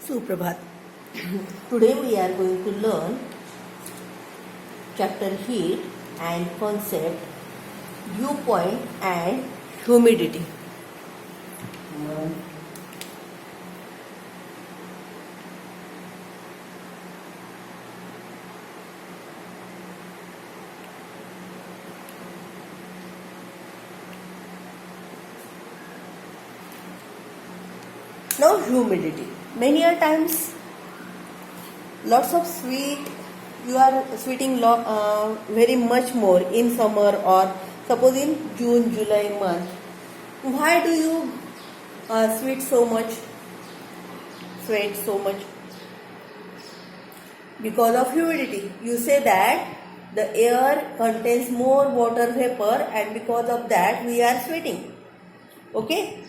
Suprabhat. Today we are going to learn chapter heat and concept, dew point and humidity. Now humidity. Many a times lots of sweet you are sweating very much more in summer or suppose in June July month. Why do you sweat so much? Because of humidity. You say that the air contains more water vapor and because of that we are sweating. Okay,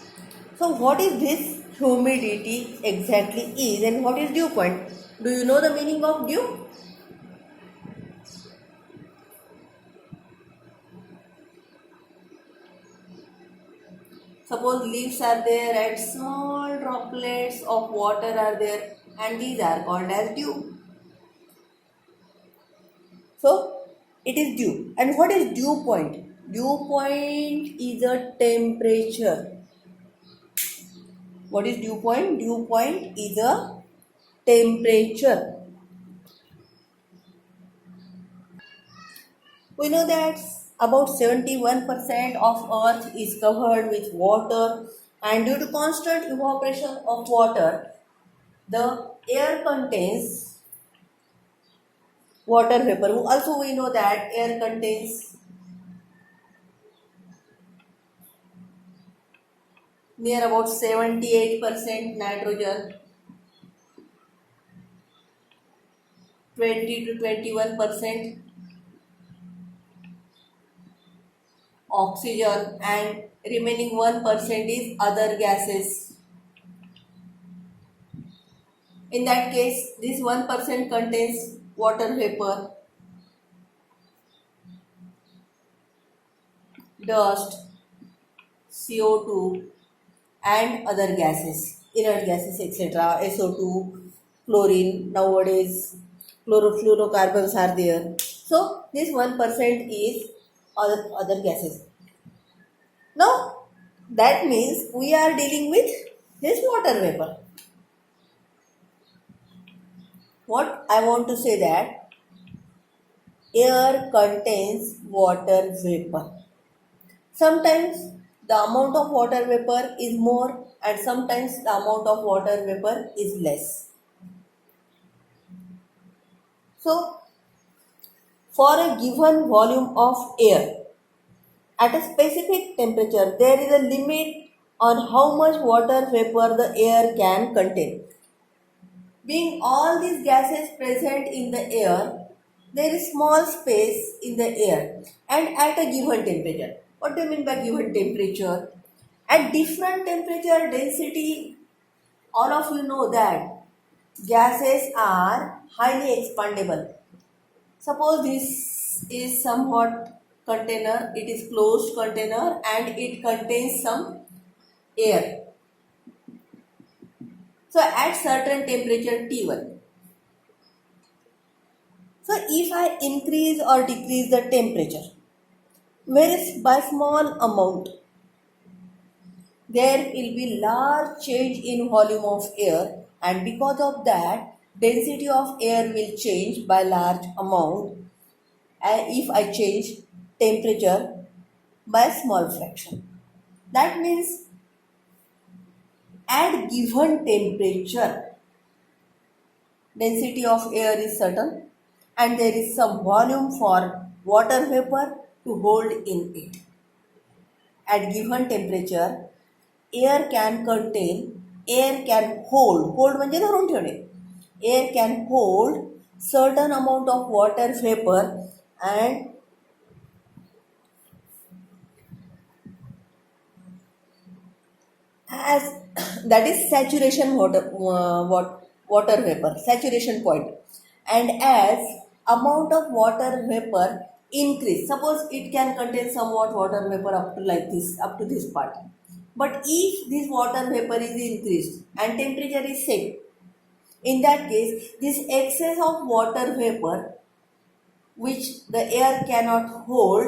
so what is this humidity exactly is and what is dew point? Do you know the meaning of dew? Suppose leaves are there and small droplets of water are there and these are called as dew. So it is dew. And what is dew point? Dew point is a temperature. What is dew point? Dew point is a temperature. We know that about 71% of earth is covered with water and due to constant evaporation of water, the air contains water vapor. Also we know that air contains near about 78% nitrogen, 20 to 21% oxygen and remaining 1% is other gases. In that case, this 1% contains water vapor, dust, CO2 and other gases, inert gases etc. SO2, chlorine, nowadays chlorofluorocarbons are there. So this 1% is other gases. Now that means we are dealing with this water vapor. What I want to say that air contains water vapor. Sometimes the amount of water vapor is more and sometimes the amount of water vapor is less. So, for a given volume of air at a specific temperature, there is a limit on how much water vapor the air can contain. Being all these gases present in the air, there is small space in the air and at a given temperature. What do you mean by given temperature? At different temperature density, all of you know that gases are highly expandable. Suppose this is somewhat container, it is closed container and it contains some air. So at certain temperature T1. So if I increase or decrease the temperature, whereas by small amount, there will be large change in volume of air and because of that, density of air will change by large amount if I change temperature by a small fraction. That means at given temperature, density of air is certain and there is some volume for water vapor to hold in it. At given temperature, air can hold म्हणजे धरून ठेवणे. Air can hold certain amount of water vapor and as that is saturation water vapor, saturation point. And as amount of water vapor increase, suppose it can contain somewhat water vapor up to like this, up to this part. But if this water vapor is increased and temperature is set, In that case, this excess of water vapor which the air cannot hold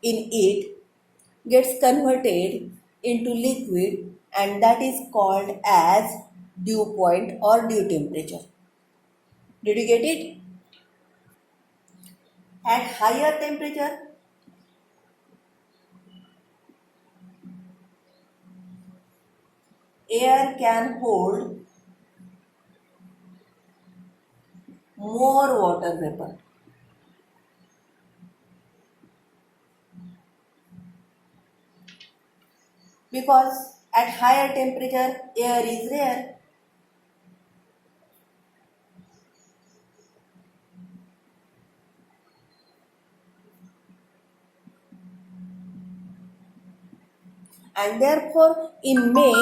in it gets converted into liquid, and that is called as dew point or dew temperature. Did you get it? At higher temperature, air can hold more water vapor. Because at higher temperature, air is rare. And therefore, in May,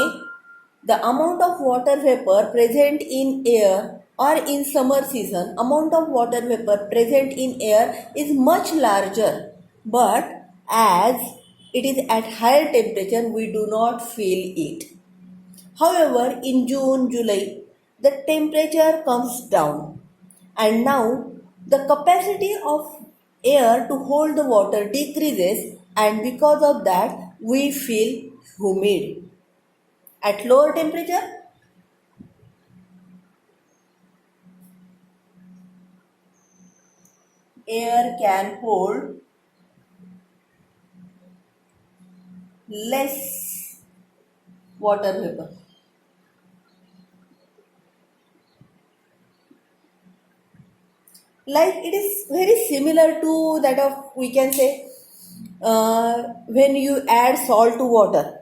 the amount of water vapor present in air, or in summer season, amount of water vapor present in air is much larger. But as it is at higher temperature, we do not feel it. However, in June, July, the temperature comes down, and now the capacity of air to hold the water decreases, and because of that, we feel humid. At lower temperature, air can hold less water vapor. Like it is very similar to that of, we can say, when you add salt to water.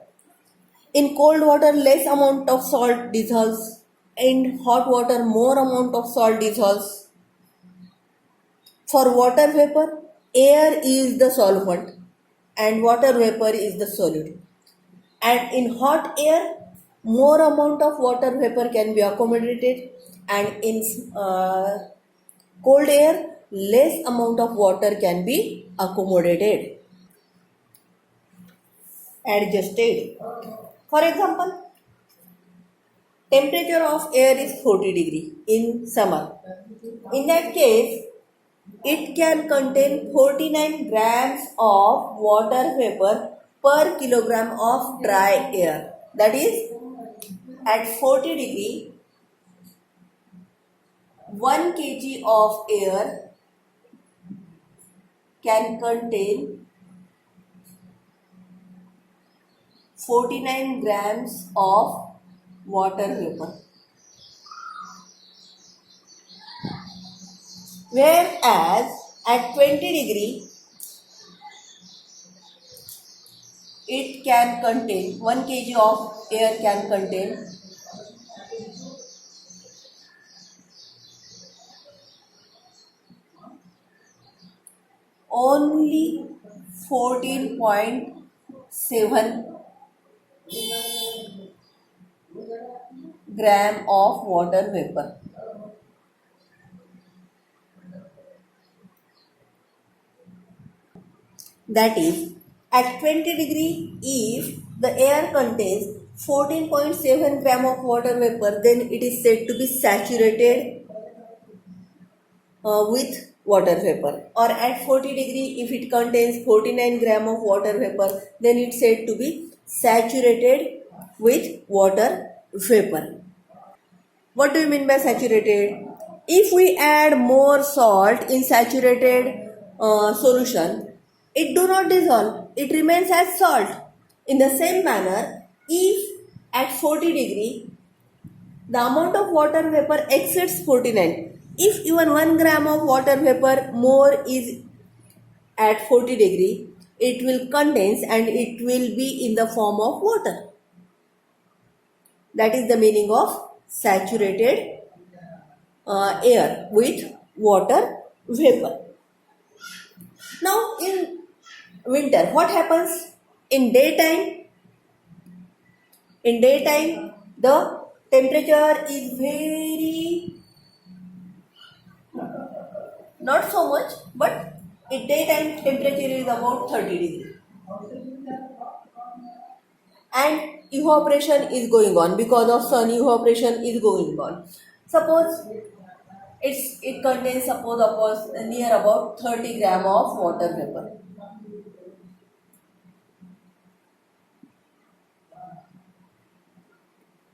In cold water, less amount of salt dissolves. In hot water, more amount of salt dissolves. For water vapor, air is the solvent and water vapor is the solute. And in hot air, more amount of water vapor can be accommodated, and in cold air, less amount of water can be accommodated, adjusted. For example, temperature of air is 40 degree in summer. In that case, it can contain 49 grams of water vapor per kilogram of dry air. That is, at 40 degree, 1 kg of air can contain 49 grams of water vapor. Whereas at 20 degree, it can contain 1 kg of air can contain only 14.7 gram of water vapor. That is, at 20 degree, if the air contains 14.7 gram of water vapor, then it is said to be saturated with water vapor. Or at 40 degree, if it contains 49 gram of water vapor, then it's said to be saturated with water vapor. What do you mean by saturated? If we add more salt in saturated solution, it do not dissolve. It remains as salt. In the same manner, if at 40 degree, the amount of water vapor exceeds 49. If even 1 gram of water vapor more is at 40 degree, it will condense and it will be in the form of water. That is the meaning of saturated air with water vapor. Now in winter, what happens? In daytime, the temperature is very, not so much, but in daytime temperature is about 30 degree. and evaporation is going on because of sun. Evaporation is going on. Suppose it contains, suppose near about 30 gram of water vapor.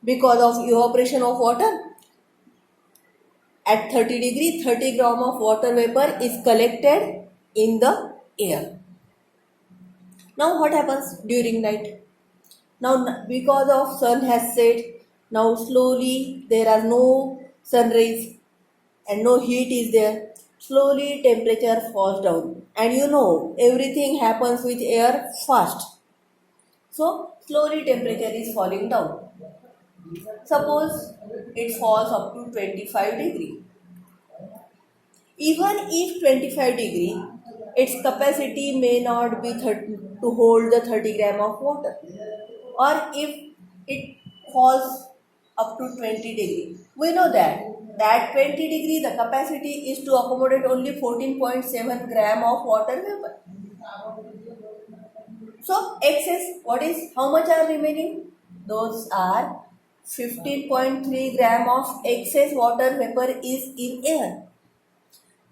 Because of evaporation of water, at 30 degree 30 gram of water vapor is collected in the air. Now what happens during night? Now because of sun has set, now slowly there are no sun rays and no heat is there. Slowly temperature falls down, and you know everything happens with air fast. So slowly temperature is falling down. Suppose it falls up to 25 degree. Even if 25 degree, its capacity may not be 30, to hold the 30 gram of water. Or if it falls up to 20 degree, we know that 20 degree the capacity is to accommodate only 14.7 gram of water vapor. So excess, what is, how much are remaining? Those are 15.3 gram of excess water vapor is in air.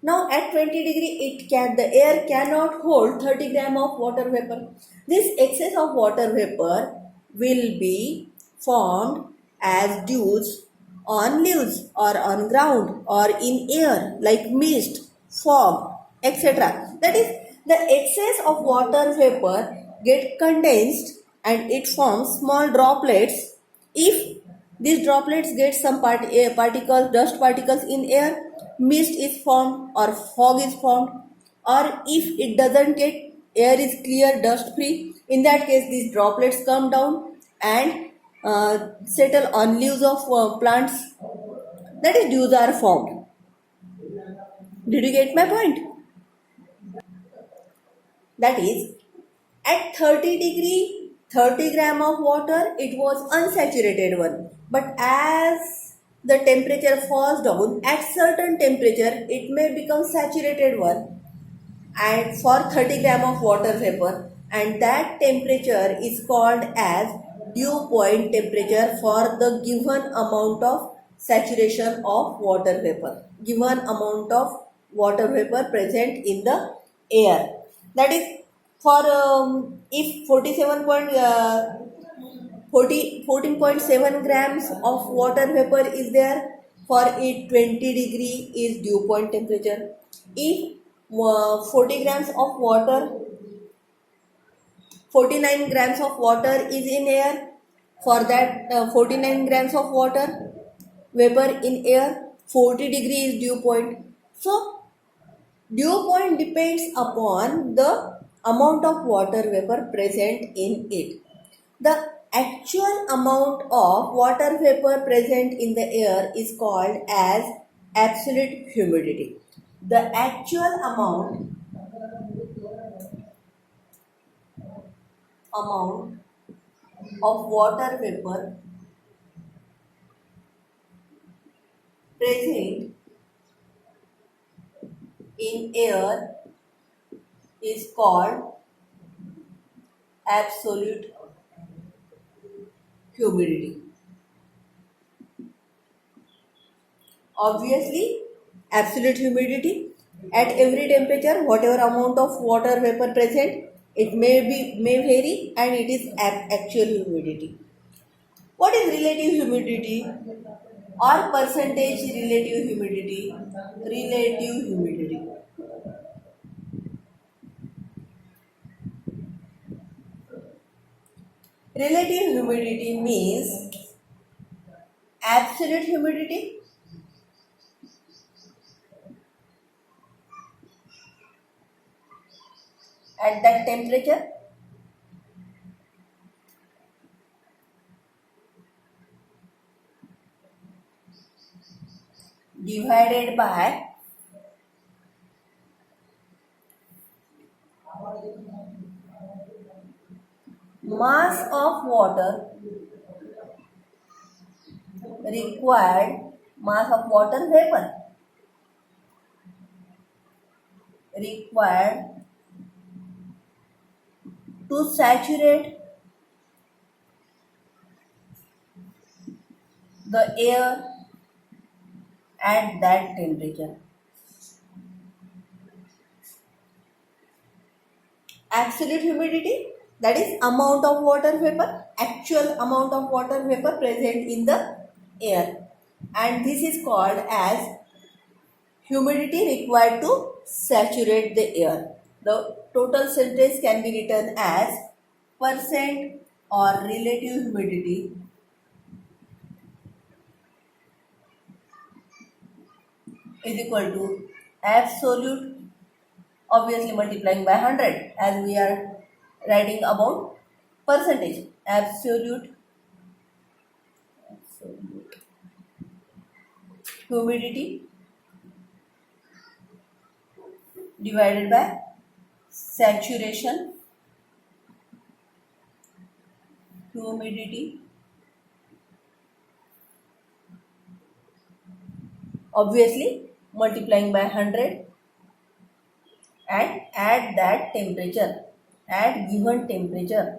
Now at 20 degree, the air cannot hold 30 gram of water vapor. This excess of water vapor will be formed as dews on leaves or on ground or in air like mist, fog, etc. That is, the excess of water vapor get condensed and it forms small droplets. If these droplets get some particles, dust particles in air, mist is formed or fog is formed. Or if it doesn't get, air is clear, dust free, in that case these droplets come down and settle on leaves of plants. That is, dews are formed. Did you get my point? That is, at 30 degree, 30 gram of water, it was unsaturated one. But as the temperature falls down, at certain temperature, it may become saturated one, and for 30 gram of water vapor, and that temperature is called as dew point temperature for the given amount of saturation of water vapor, given amount of water vapor present in the air. That is, for if 14.7 grams of water vapor is there, for it 20 degree is dew point temperature. If 40 grams of water, 49 grams of water is in air, for that 49 grams of water vapor in air, 40 degree is dew point. So dew point depends upon the amount of water vapor present in it. The actual amount of water vapor present in the air is called as absolute humidity. The actual amount of water vapor present in air is called absolute humidity. Obviously, absolute humidity, at every temperature, whatever amount of water vapor present, it may vary, and it is actual humidity. What is relative humidity or percentage relative humidity? Relative humidity. Relative humidity means absolute humidity at that temperature divided by mass of water required, mass of water vapor required to saturate the air at that temperature. Absolute humidity, that is amount of water vapor, actual amount of water vapor present in the air, and this is called as humidity required to saturate the air. The total sentence can be written as percent or relative humidity is equal to absolute, obviously multiplying by 100 as we are writing about percentage. Absolute humidity divided by saturation humidity, obviously multiplying by 100, and at that temperature, at given temperature,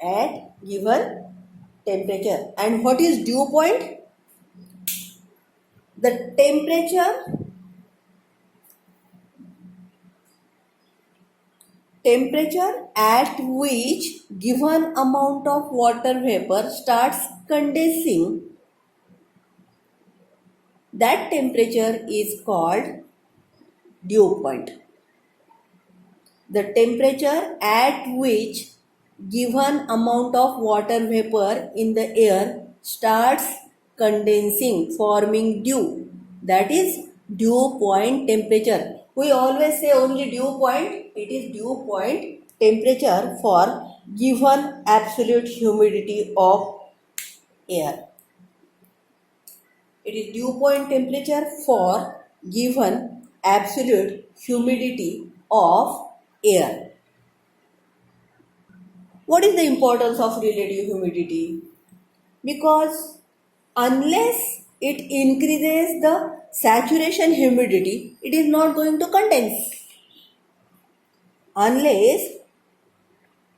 at given temperature. And what is dew point? The temperature at which given amount of water vapor starts condensing, that temperature is called dew point. The temperature at which given amount of water vapor in the air starts condensing, forming dew, that is dew point temperature. We always say only dew point. It is dew point temperature for given absolute humidity of air. It is dew point temperature for given absolute humidity of air. What is the importance of relative humidity? Because unless it increases the saturation humidity, it is not going to condense. Unless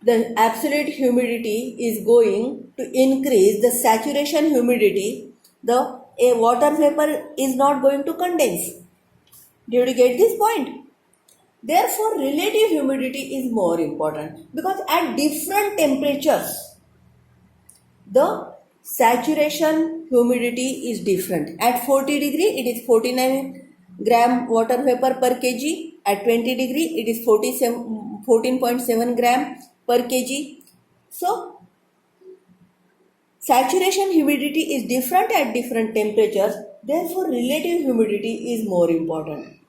the absolute humidity is going to increase the saturation humidity, the water vapor is not going to condense. Did you get this point? Therefore, relative humidity is more important because at different temperatures, the saturation humidity is different. At 40 degree, it is 49 gram water vapor per kg. At 20 degree, it is 14.7 gram per kg. So, saturation humidity is different at different temperatures. Therefore, relative humidity is more important.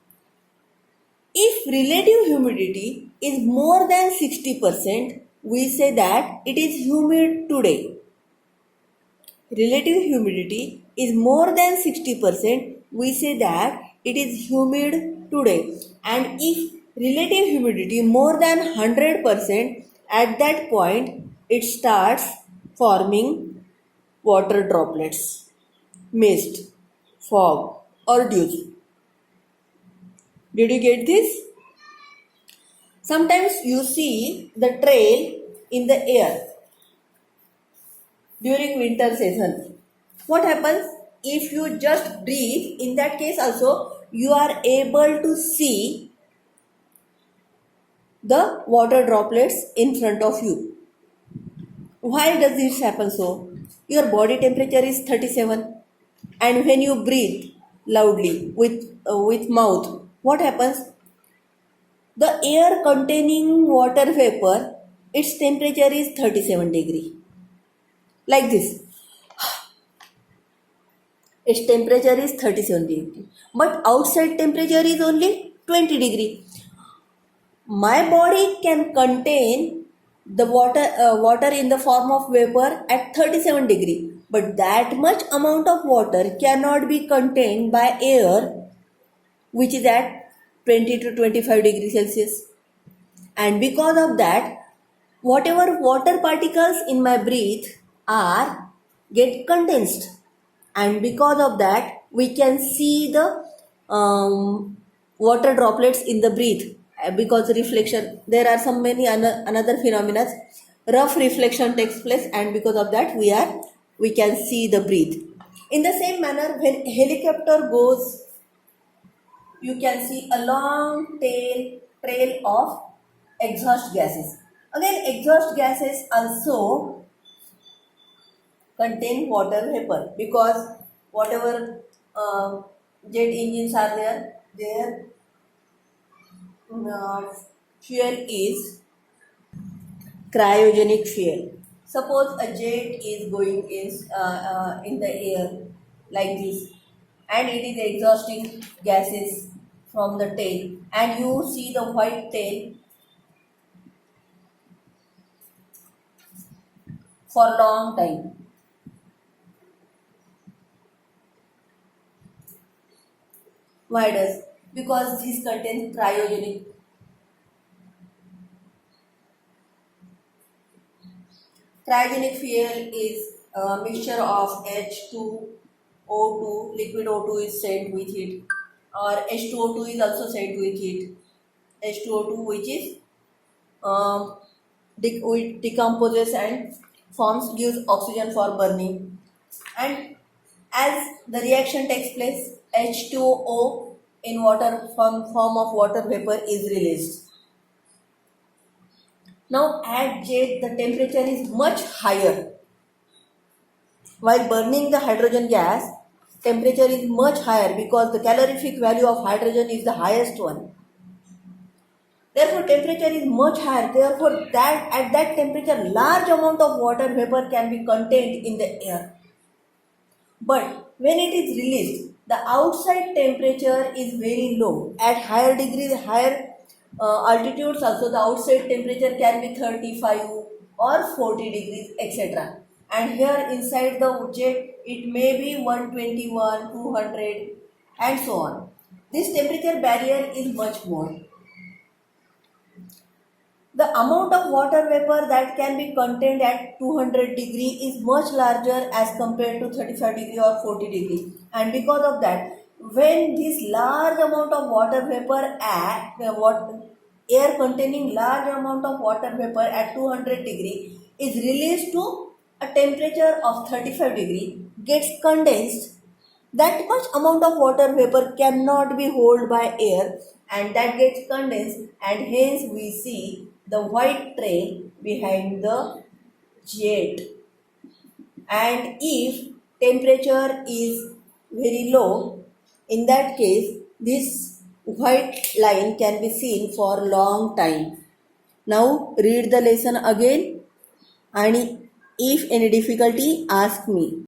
If relative humidity is more than 60%, we say that it is humid today. Relative humidity is more than 60%, we say that it is humid today. And if relative humidity more than 100%, at that point it starts forming water droplets, mist, fog or dews. Did you get this? Sometimes you see the trail in the air during winter season. What happens? If you just breathe, in that case also you are able to see the water droplets in front of you. Why does this happen so? Your body temperature is 37 and when you breathe loudly with mouth, what happens? The air containing water vapor, its temperature is 37 degree. Like this. Its temperature is 37 degree. But outside temperature is only 20 degree. My body can contain the water in the form of vapor at 37 degree. But that much amount of water cannot be contained by air which is at 20 to 25 degrees Celsius. And because of that, whatever water particles in my breath are get condensed. And because of that, we can see the water droplets in the breath because reflection. There are some many another phenomena rough reflection takes place, and because of that we can see the breath. In the same manner, when helicopter goes, you can see a long trail of exhaust gases. Again, exhaust gases also contain water vapor, because whatever jet engines are there, their fuel is cryogenic fuel. Suppose a jet is going in the air like this, and it is exhausting gases from the tail, and you see the white tail for long time. Why does? Because this contains cryogenic. Cryogenic fuel is a mixture of H2O2, liquid O2 is sent with it, or H2O2 is also sent with it. H2O2, which is which decomposes and forms, gives oxygen for burning. And as the reaction takes place, H2O in water form of water vapor is released. Now at jet the temperature is much higher. While burning the hydrogen gas, temperature is much higher because the calorific value of hydrogen is the highest one. Therefore, temperature is much higher. Therefore, that at that temperature, large amount of water vapor can be contained in the air. But when it is released, the outside temperature is very low. At higher degrees, higher altitudes, also the outside temperature can be 35 or 40 degrees, etc. And here inside the jet, it may be 121, 200, and so on. This temperature barrier is much more. The amount of water vapor that can be contained at 200 degree is much larger as compared to 35 degree or 40 degree. And because of that, when this large amount of water vapor air containing large amount of water vapor at 200 degree is released to a temperature of 35 degree, gets condensed, that much amount of water vapor cannot be held by air, and that gets condensed, and hence we see the white trail behind the jet. And if temperature is very low, in that case this white line can be seen for long time. Now read the lesson again, and if any difficulty ask me.